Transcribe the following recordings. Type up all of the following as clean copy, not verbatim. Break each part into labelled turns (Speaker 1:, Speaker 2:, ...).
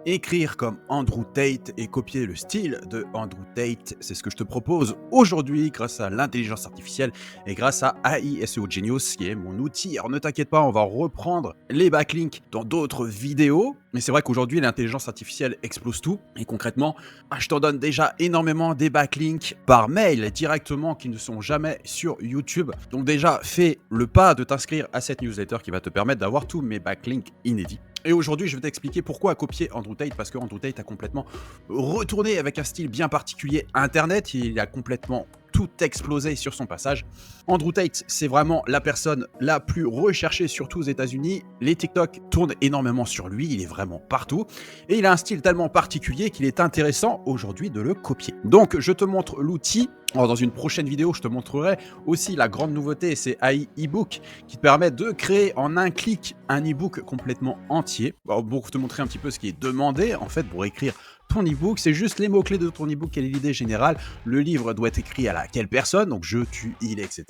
Speaker 1: Écrire comme Andrew Tate et copier le style de Andrew Tate, c'est ce que je te propose aujourd'hui grâce à l'intelligence artificielle et grâce à AI SEO Genius qui est mon outil. Alors ne t'inquiète pas, on va reprendre les backlinks dans d'autres vidéos, mais c'est vrai qu'aujourd'hui l'intelligence artificielle explose tout et concrètement, je t'en donne déjà énormément des backlinks par mail directement qui ne sont jamais sur YouTube. Donc déjà, fais le pas de t'inscrire à cette newsletter qui va te permettre d'avoir tous mes backlinks inédits. Et aujourd'hui, je vais t'expliquer pourquoi copier Andrew Tate, parce que Andrew Tate a complètement retourné avec un style bien particulier Internet, il a complètement tout explosé sur son passage. Andrew Tate, c'est vraiment la personne la plus recherchée, surtout aux États-Unis. Les TikTok tournent énormément sur lui, il est vraiment partout. Et il a un style tellement particulier qu'il est intéressant aujourd'hui de le copier. Donc, je te montre l'outil. Alors, dans une prochaine vidéo, je te montrerai aussi la grande nouveauté, c'est AI eBook, qui te permet de créer en un clic un e-book complètement entier. Alors, pour te montrer un petit peu ce qui est demandé, en fait, pour écrire ton e-book, c'est juste les mots-clés de ton e-book, quelle est l'idée générale. Le livre doit être écrit à laquelle personne, donc je, tu, il, etc.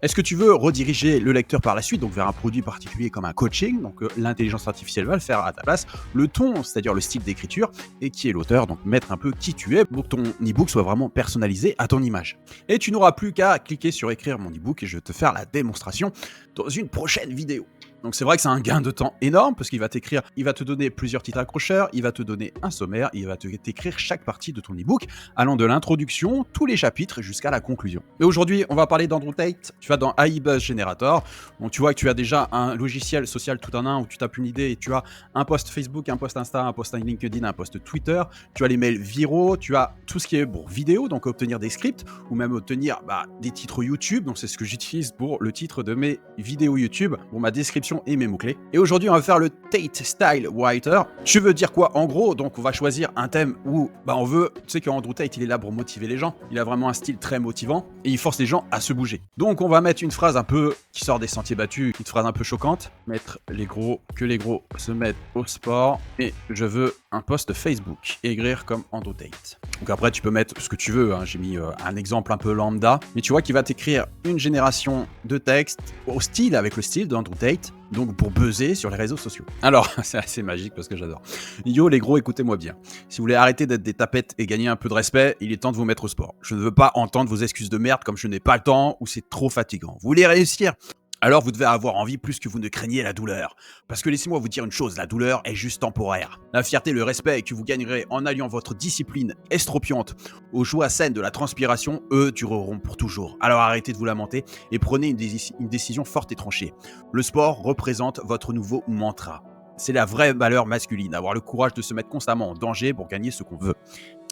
Speaker 1: Est-ce que tu veux rediriger le lecteur par la suite, donc vers un produit particulier comme un coaching, donc l'intelligence artificielle va le faire à ta place. Le ton, c'est-à-dire le style d'écriture, et qui est l'auteur, donc mettre un peu qui tu es, pour que ton e-book soit vraiment personnalisé à ton image. Et tu n'auras plus qu'à cliquer sur écrire mon e-book et je vais te faire la démonstration dans une prochaine vidéo. Donc c'est vrai que c'est un gain de temps énorme parce qu'il va t'écrire, il va te donner plusieurs titres accrocheurs, il va te donner un sommaire, il va t'écrire chaque partie de ton e-book allant de l'introduction, tous les chapitres jusqu'à la conclusion. Mais aujourd'hui, on va parler d'Andrew Tate. Tu vas dans AI Buzz Generator. Donc tu vois que tu as déjà un logiciel social tout en un où tu tapes une idée et tu as un post Facebook, un post Insta, un post LinkedIn, un post Twitter. Tu as les mails viraux, tu as tout ce qui est pour vidéo, donc obtenir des scripts ou même obtenir des titres YouTube. Donc c'est ce que j'utilise pour le titre de mes vidéos YouTube, pour ma description et mes mots-clés. Et aujourd'hui, on va faire le Tate Style Writer. Tu veux dire quoi en gros? Donc, on va choisir un thème où on veut. Tu sais qu'Andrew Tate, il est là pour motiver les gens. Il a vraiment un style très motivant et il force les gens à se bouger. Donc, on va mettre une phrase un peu qui sort des sentiers battus, une phrase un peu choquante. Mettre que les gros se mettent au sport. Et je veux un post Facebook. Écrire comme Andrew Tate. Donc, après, tu peux mettre ce que tu veux. J'ai mis un exemple un peu lambda. Mais tu vois qu'il va t'écrire une génération de texte au style, avec le style d'Andrew Tate. Donc pour buzzer sur les réseaux sociaux. Alors, c'est assez magique parce que j'adore. Yo les gros, écoutez-moi bien. Si vous voulez arrêter d'être des tapettes et gagner un peu de respect, il est temps de vous mettre au sport. Je ne veux pas entendre vos excuses de merde comme je n'ai pas le temps ou c'est trop fatigant. Vous voulez réussir ? Alors vous devez avoir envie plus que vous ne craignez la douleur. Parce que laissez-moi vous dire une chose, la douleur est juste temporaire. La fierté, le respect que vous gagnerez en alliant votre discipline estropiante aux joies saines de la transpiration, eux dureront pour toujours. Alors arrêtez de vous lamenter et prenez une décision forte et tranchée. Le sport représente votre nouveau mantra. C'est la vraie valeur masculine, avoir le courage de se mettre constamment en danger pour gagner ce qu'on veut.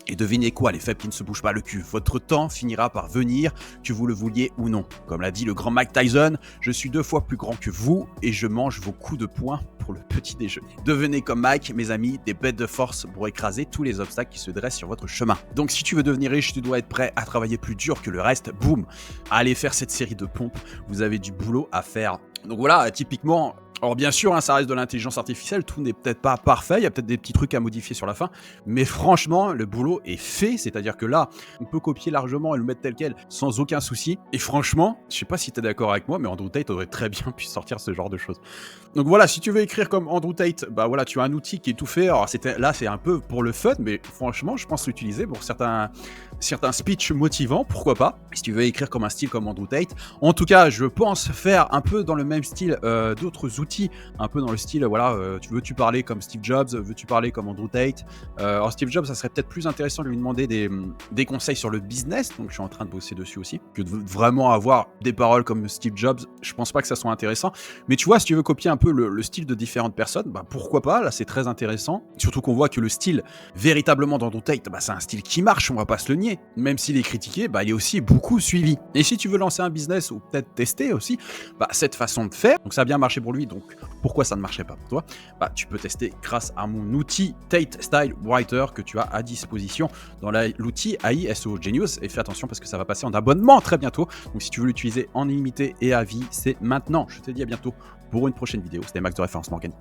Speaker 1: Et devinez quoi, les faibles qui ne se bougent pas le cul, votre temps finira par venir, que vous le vouliez ou non. Comme l'a dit le grand Mike Tyson, je suis 2 fois plus grand que vous et je mange vos coups de poing pour le petit déjeuner. Devenez comme Mike, mes amis, des bêtes de force pour écraser tous les obstacles qui se dressent sur votre chemin. Donc si tu veux devenir riche, tu dois être prêt à travailler plus dur que le reste. Boum, allez faire cette série de pompes, vous avez du boulot à faire. Donc voilà, typiquement... Alors bien sûr, ça reste de l'intelligence artificielle, tout n'est peut-être pas parfait, il y a peut-être des petits trucs à modifier sur la fin, mais franchement, le boulot est fait, c'est-à-dire que là, on peut copier largement et le mettre tel quel sans aucun souci, et franchement, je sais pas si t'es d'accord avec moi, mais Andrew Tate aurait très bien pu sortir ce genre de choses. Donc voilà, si tu veux écrire comme Andrew Tate, voilà, tu as un outil qui est tout fait, alors là c'est un peu pour le fun, mais franchement, je pense l'utiliser pour certains speeches motivants, pourquoi pas, si tu veux écrire comme un style comme Andrew Tate. En tout cas, je pense faire un peu dans le même style d'autres outils, un peu dans le style, veux-tu parler comme Steve Jobs, veux-tu parler comme Andrew Tate. Alors Steve Jobs, ça serait peut-être plus intéressant de lui demander des conseils sur le business, donc je suis en train de bosser dessus aussi, que de vraiment avoir des paroles comme Steve Jobs, je pense pas que ça soit intéressant, mais tu vois, si tu veux copier un peu le style de différentes personnes, pourquoi pas, là c'est très intéressant, surtout qu'on voit que le style véritablement d'Andrew Tate, c'est un style qui marche, on va pas se le nier, même s'il est critiqué, il est aussi beaucoup suivi. Et si tu veux lancer un business ou peut-être tester aussi, cette façon de faire, donc ça a bien marché pour lui, donc pourquoi ça ne marchait pas pour toi? Tu peux tester grâce à mon outil Tate Style Writer que tu as à disposition dans l'outil AI SEO Genius. Et fais attention parce que ça va passer en abonnement très bientôt. Donc si tu veux l'utiliser en illimité et à vie, c'est maintenant. Je te dis à bientôt pour une prochaine vidéo. C'était Max de Référencement Organic.